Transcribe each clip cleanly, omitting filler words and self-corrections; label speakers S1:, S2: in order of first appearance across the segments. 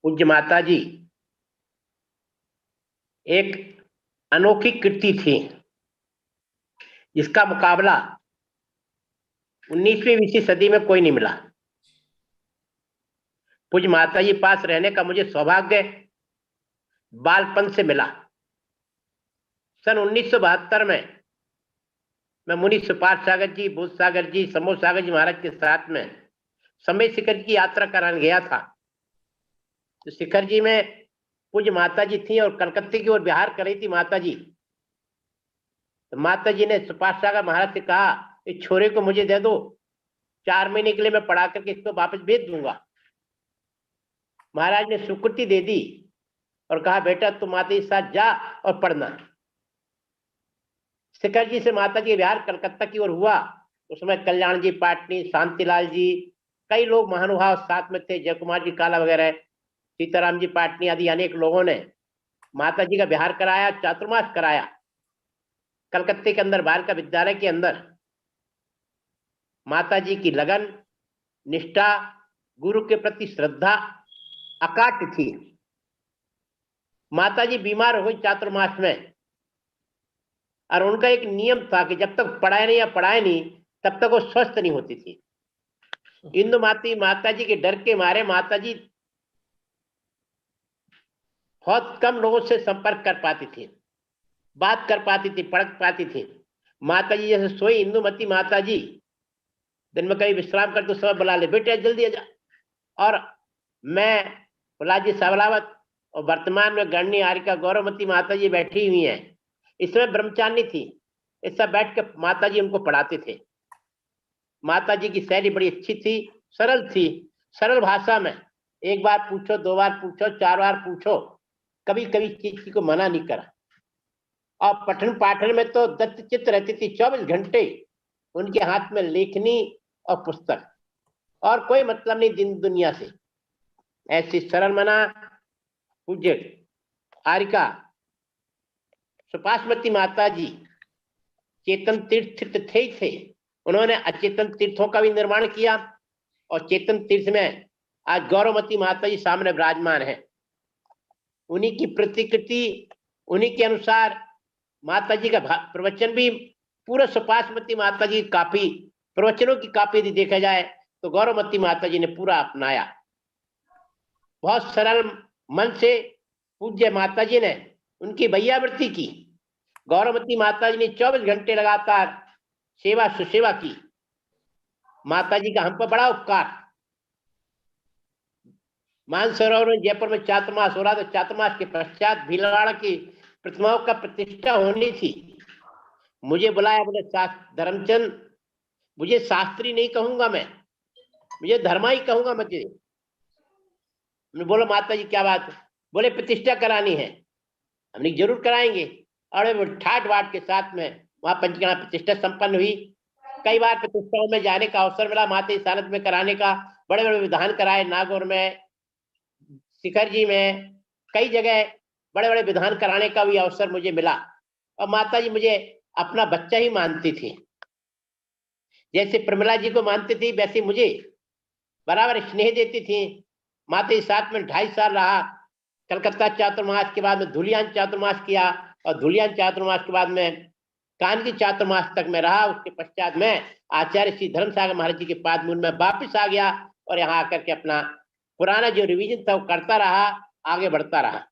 S1: पूज्य माता जी एक अनोखी कृति थी जिसका मुकाबला 19वीं सदी में कोई नहीं मिला। पूज्य माता जी पास रहने का मुझे सौभाग्य बालपन से मिला। सन 1972 में मैं मुनि सुपाल सागर जी, बोध सागर जी, समोद सागर जी महाराज के साथ में समय शिखर की यात्रा कराने गया था। तो शिखर जी में पूज्य माता जी थी और कलकत्ते की ओर बिहार कर रही थी माता जी। तो माता जी ने सुपाल सागर महाराज से कहा, इस छोरे को मुझे दे दो, 4 महीने के लिए मैं पढ़ा करके इसको वापस भेज दूंगा। महाराज ने स्वीकृति दे दी और कहा, बेटा तुम माता जी के साथ जा और पढ़ना। शिखर जी से माता जी बिहार कलकत्ता की ओर हुआ। उसमें कल्याण जी पाटनी, शांतिलाल जी, कई लोग महानुभाव साथ में थे, जयकुमार जी काला वगैरह, सीताराम जी पाटनी आदि अनेक लोगों ने माता जी का बिहार कराया, चातुर्मास कराया कलकत्ते के अंदर, बालिका विद्यालय के अंदर। माता जी की लगन, निष्ठा, गुरु के प्रति श्रद्धा अकाट थी। माता जी बीमार हो गई चातुर्मास में, और उनका एक नियम था कि जब तक पढ़ाए नहीं तब तक वो स्वस्थ नहीं होती थी। इंदु माता जी के डर के मारे माता जी बहुत कम लोगों से संपर्क कर पाती थी, बात कर पाती थी, पढ़ पाती थी। माता जी जैसे सोई, इंदुमती माता जी दिन में कभी विश्राम कर तो सब बुला ले, बेटे जल्दी आ जा। और मैं प्रहलाद जी सावलावत और वर्तमान में गणनी आरिका गौरवमती माता जी बैठी हुई हैं, इसमें ब्रह्मचारिणी थी। इस सब बैठ के माता जी उनको पढ़ाते थे। माता जी की शैली बड़ी अच्छी थी, सरल थी, सरल भाषा में एक बार पूछो, 2 बार पूछो, 4 बार पूछो, कभी कभी चीज को मना नहीं करा। और पठन पाठन में तो दत्त चित्त रहती थी, 24 घंटे उनके हाथ में लेखनी और पुस्तक, और कोई मतलब नहीं दिन दुनिया से। ऐसी सरल मना पूज्य आरिका सुपाश्वती माता जी चेतन तीर्थ थे। उन्होंने अचेतन तीर्थों का भी निर्माण किया, और चेतन तीर्थ में आज गौरवमती माता जी सामने विराजमान है। उन्हीं की प्रतिकृति, उन्हीं के अनुसार माता जी का प्रवचन भी पूरा सुपाश्वती माता जी काफी प्रवचनों की काफी यदि देखा जाए तो गौरवमती माता जी ने पूरा अपनाया। बहुत सरल मन से पूज्य माता जी ने उनकी भैयावृत्ति की। गौरवमती माता जी ने 24 घंटे लगातार सेवा सुसेवा की। माता जी का हम पर बड़ा उपकार। मानसरोवर में जयपुर में चातुर्मास हो रहा था, चातुर्मास के पश्चात भीलवाड़ा की प्रतिमाओं का प्रतिष्ठा होनी थी। मुझे बुलाया, बोले धर्मचंद, मुझे शास्त्री नहीं कहूंगा मैं, मुझे धर्मा ही कहूंगा मुझे। बोलो माता जी क्या बात है? बोले प्रतिष्ठा करानी है। हमने जरूर कराएंगे। और ठाट बाट के साथ में वहां पंचकर्मा प्रतिष्ठा संपन्न हुई। कई बार प्रतिष्ठाओं में जाने का अवसर मिला, माता जी सानंद में कराने का, बड़े बड़े विधान कराए, नागौर में, शिखर जी में, कई जगह बड़े बड़े विधान कराने का भी अवसर मुझे मिला। और माता जी मुझे अपना बच्चा ही मानती थी। जैसे प्रमिला जी को मानती थी वैसे मुझे बराबर स्नेह देती थी। माता जी साथ में 2.5 साल रहा। कलकत्ता चातुर्मास के बाद में धुलियान चातुर्मास किया, और धुलियान चातुर्मास के बाद में कानगी चातुर्मास तक में रहा। उसके पश्चात में आचार्य श्री धर्मसागर महाराज जी के पाद मूल में वापिस आ गया, और यहाँ आकर के अपना पुराना जो रिवीजन था वो करता रहा, आगे बढ़ता रहा।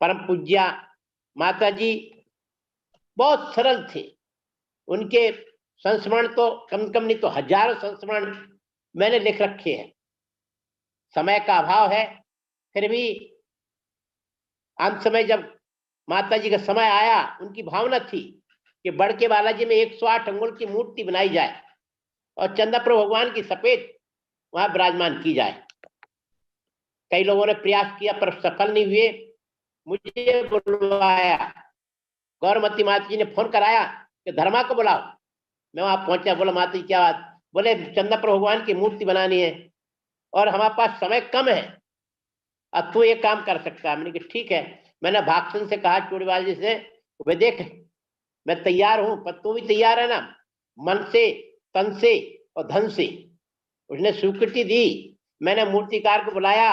S1: परम पूज्या माता जी बहुत सरल थे। उनके संस्मरण तो कम कम नहीं तो हजारों संस्मरण मैंने लिख रखे हैं। समय का अभाव है, फिर भी अंत समय जब माता जी का समय आया, उनकी भावना थी कि बड़के बालाजी में 108 अंगुल की मूर्ति बनाई जाए और चंद्रप्रभु भगवान की सफेद वहां विराजमान की जाए। कई लोगों ने प्रयास किया पर सफल नहीं हुए। मुझे बुलवाया, गौरवमती माता जी ने फोन कराया कि धर्मा को बुलाओ। मैं वहां पहुंचा, बोला माता जी क्या बात? बोले चंद्रप्रभु भगवान की मूर्ति बनानी है और हमारे पास समय कम है, अब तू एक काम कर सकता है। मैंने कहा ठीक है। मैंने भागसन से कहा, चूड़ीवाल जी से, वे देख मैं तैयार हूं, पर तू भी तैयार है ना, मन से, तन से और धन से। उसने स्वीकृति दी। मैंने मूर्तिकार को बुलाया,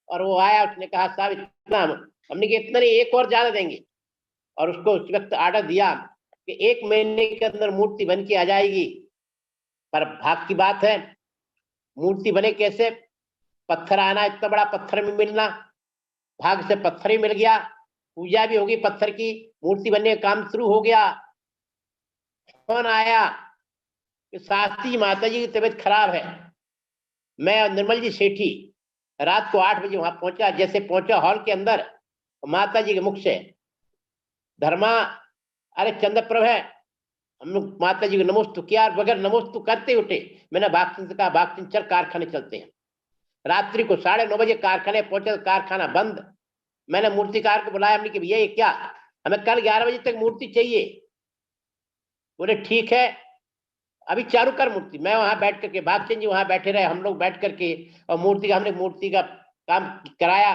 S1: और वो आया, उसने कहा साहब इतना, हमने कहा इतना नहीं, एक और ज्यादा देंगे। और उसको उस वक्त आर्डर दिया कि 1 महीने के अंदर मूर्ति बन के आ जाएगी। पर भाग की बात है, मूर्ति बने कैसे? पत्थर आना, इतना बड़ा पत्थर में मिलना, भाग से पत्थर ही मिल गया, पूजा भी होगी पत्थर की, मूर्ति बनने का काम शुरू हो गया। फोन आया कि शास्त्री जी माता जी की तबीयत खराब है। मैं और निर्मल जी सेठी रात को 8 बजे वहां पहुंचा। जैसे पहुंचा हॉल के अंदर, माता जी के मुख से धर्मा, अरे चंद्रप्रभ है, हम लोग माता जी को नमोस्तु किया, बगैर नमोस्तु करते उठे। मैंने भागचंद से कहा भागचंद चल कारखाने चलते हैं। रात्रि को 9:30 बजे कारखाने पहुंचे, कारखाना बंद। मैंने मूर्तिकार को बुलाया, हमने कि भैया ये क्या, हमें कल 11 बजे तक मूर्ति चाहिए। बोले ठीक है, अभी चालू कर मूर्ति। मैं वहां बैठ करके, भागचंद जी वहां बैठे रहे, हम लोग बैठ करके और हमने मूर्ति का काम कराया।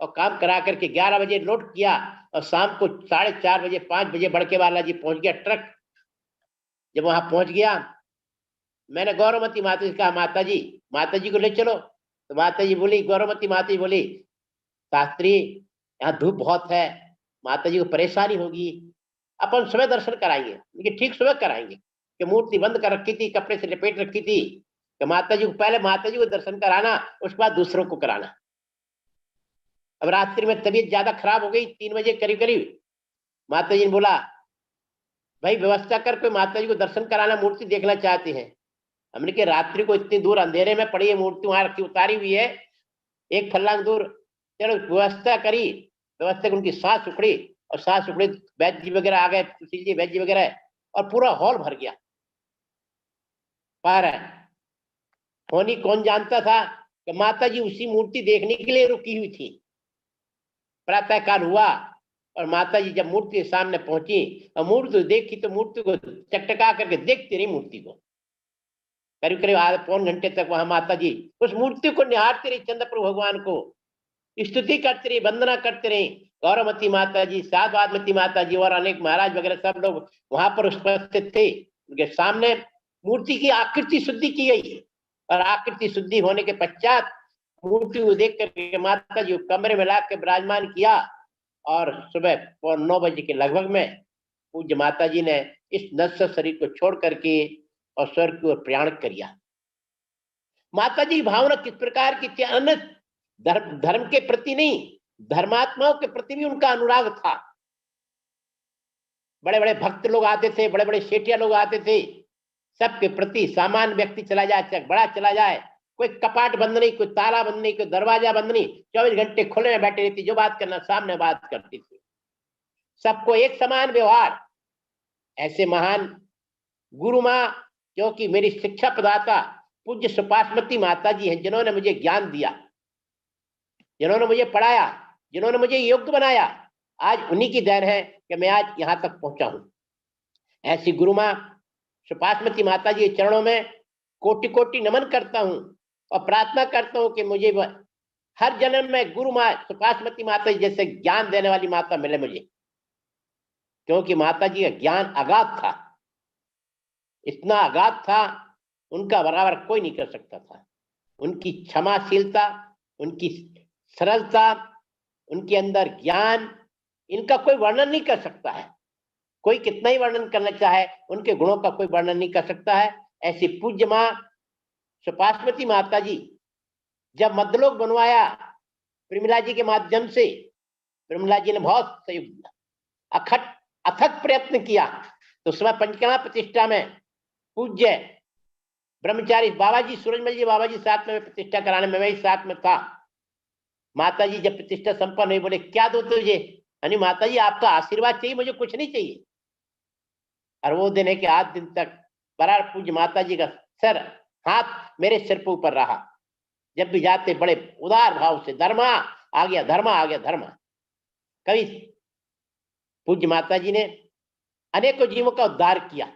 S1: और काम करा करके 11 बजे लोड किया, और शाम को 4:30 बजे 5 बजे बड़के वाला जी पहुंच गया ट्रक। जब वहां पहुंच गया, मैंने गौरवमती माता जी कहा माता जी को ले चलो। तो माता जी बोली, गौरवमती माता जी बोली, शास्त्री यहाँ धूप बहुत है, माता जी को परेशानी होगी, अपन सुबह दर्शन कराएंगे। लेकिन ठीक सुबह कराएंगे, कि मूर्ति बंद कर रखी थी, कपड़े से लपेट रखी थी, कि माता जी को पहले माता जी को दर्शन कराना, उसके बाद दूसरों को कराना। अब रात्रि में तबीयत ज्यादा खराब हो गई, 3 बजे करीब करीब माता जी ने बोला भाई व्यवस्था कर, कोई माता जी को दर्शन कराना, मूर्ति देखना चाहते हैं। हमने कहा रात्रि को इतनी दूर अंधेरे में पड़ी है, मूर्ति वहां रखी उतारी हुई है, एक फल्लांग दूर। चलो व्यवस्था करी, व्यवस्था की उनकी सांस उखड़ी, और सांस उखड़ी, वैद्य जी वगैरह आ गए, सुशील जी वैद्य जी वगैरह, और पूरा हॉल भर गया। पर होनी कौन जानता था कि माता जी उसी मूर्ति देखने के लिए रुकी हुई थी। प्रातः काल हुआ, और माता जी जब मूर्ति के सामने पहुंची और मूर्ति देखी, तो मूर्ति को चकटका करके देखती रही। मूर्ति को करीब करीब आधे पौन घंटे तक वहां माता जी उस मूर्ति को निहारती रही, चंद्रप्रभु भगवान को स्तुति करते रही, वंदना करते रही। गौरवमती माता जी, साधवादमती माता जी और अनेक महाराज वगैरह सब लोग वहां पर उपस्थित थे। उनके सामने मूर्ति की आकृति शुद्धि की गई, और आकृति शुद्धि होने के पश्चात मूर्ति को देख करके माता जी को कमरे में लाकर विराजमान किया। और सुबह 9 बजे के लगभग में पूज्य माता जी ने इस नश्वर शरीर को छोड़ करके और स्वर्ग की ओर प्रयाण किया। माता जी की भावना किस प्रकार की थी, अन्य धर्म के प्रति नहीं, धर्मात्माओं के प्रति भी उनका अनुराग था। बड़े बड़े भक्त लोग आते थे, बड़े बड़े सेठिया लोग आते थे, सबके प्रति, सामान्य व्यक्ति चला जाए चाहे बड़ा चला जाए, कोई कपाट बंद नहीं, कोई ताला बंद नहीं, कोई दरवाजा बंद नहीं, 24 घंटे खुले में बैठे रहती, जो बात करना सामने बात करती थी, सबको एक समान व्यवहार। ऐसे महान गुरु माँ, क्योंकि मेरी शिक्षा प्रदाता पूज्य सुपाश्मती माता जी हैं, जिन्होंने मुझे ज्ञान दिया, जिन्होंने मुझे पढ़ाया, जिन्होंने मुझे योग्य बनाया, आज उन्हीं की देन है कि मैं आज यहां तक पहुंचा हूं। ऐसी गुरु माँ सुपाश्मती माता जी के चरणों में कोटि कोटि नमन करता हूं, और प्रार्थना करता हूं कि मुझे हर जन्म में गुरु माँ सुपाश्मती माता जी जैसे ज्ञान देने वाली माता मिले मुझे, क्योंकि माता जी का ज्ञान अगाध था, इतना अगाध था, उनका बराबर कोई नहीं कर सकता था। उनकी क्षमाशीलता, उनकी सरलता, उनके अंदर ज्ञान, इनका कोई वर्णन नहीं कर सकता है। कोई कितना ही वर्णन करना चाहे, उनके गुणों का कोई वर्णन नहीं कर सकता है। ऐसी पूज्य माँ सुपाश्मती माता जी जब मध्यलोक बनवाया प्रेमिला जी के माध्यम से, प्रेमिला जी ने बहुत सहयोग, अथक प्रयत्न किया। तो समय पंचकर्मा प्रतिष्ठा में पूज्य ब्रह्मचारी बाबा जी, सूरजमल जी बाबा जी साथ में प्रतिष्ठा कराने में मैं साथ में था। माता जी जब प्रतिष्ठा संपन्न हुई, बोले क्या दो तुझे? यानी माता जी आपका आशीर्वाद चाहिए, मुझे कुछ नहीं चाहिए। और वो दिन है कि आज दिन तक बराबर पूज्य माता जी का सर, हाथ मेरे सिर पर ऊपर रहा। जब भी जाते बड़े उदार भाव से, धर्मा आ गया, धर्मा आ गया, धर्मा। कभी पूज्य माता जी ने अनेकों जीवों का उद्धार किया।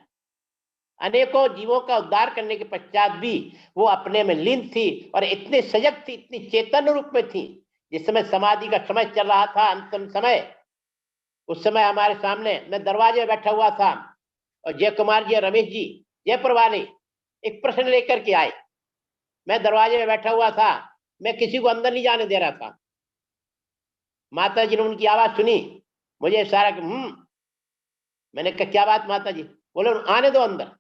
S1: अनेकों जीवों का उद्धार करने के पश्चात भी वो अपने में लीन थी, और इतने सजग थी, इतनी चेतन रूप में थी। जिस समय समाधि का समय चल रहा था, अंतिम समय, उस समय हमारे सामने, मैं दरवाजे में बैठा हुआ था, और जय कुमार जी और रमेश जी जयपुर वाले एक प्रश्न लेकर के आए। मैं दरवाजे में बैठा हुआ था, मैं किसी को अंदर नहीं जाने दे रहा था। माता जी ने उनकी आवाज सुनी, मुझे इशारा कि मैंने कहा क्या बात माता जी? बोले आने दो अंदर।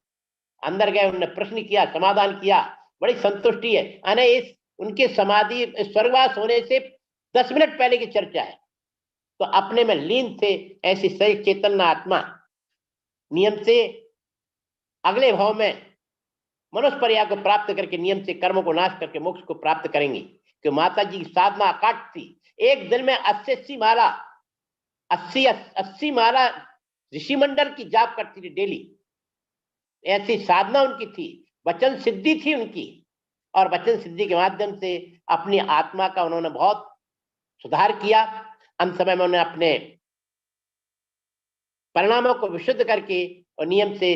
S1: अंदर गए, उन्होंने प्रश्न किया, समाधान किया, बड़ी संतुष्टि है। अने इस उनके समाधि स्वर्गवास होने से 10 मिनट पहले की चर्चा है। तो अपने में लीन थे ऐसी सही चैतन्य आत्मा नियम से अगले भाव में मनुष्य पर्याय को प्राप्त करके नियम से कर्म को नाश करके मोक्ष को प्राप्त करेंगे। कि माता जी की साधना अकाट थी। एक दिन में 80 माला 80 माला ऋषि मंडल की जाप करती थी डेली। ऐसी साधना उनकी थी, वचन सिद्धि थी उनकी, और वचन सिद्धि के माध्यम से अपनी आत्मा का उन्होंने बहुत सुधार किया। अंत समय में उन्होंने अपने परिणामों को विशुद्ध करके और नियम से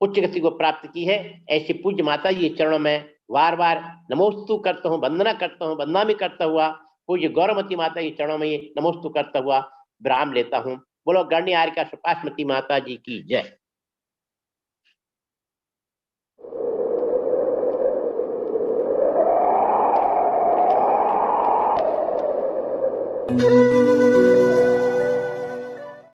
S1: उच्च गति को प्राप्त की है। ऐसी पूज्य माता जी के चरणों में बार बार नमोस्तु करता हूँ, वंदना करता हूँ, वंदना भी करता हुआ पूज्य गौरवती माता के चरणों में ये नमोस्तु करता हुआ विराम लेता हूँ। बोलो गण्य आर्य सुपासमती माता जी की जय।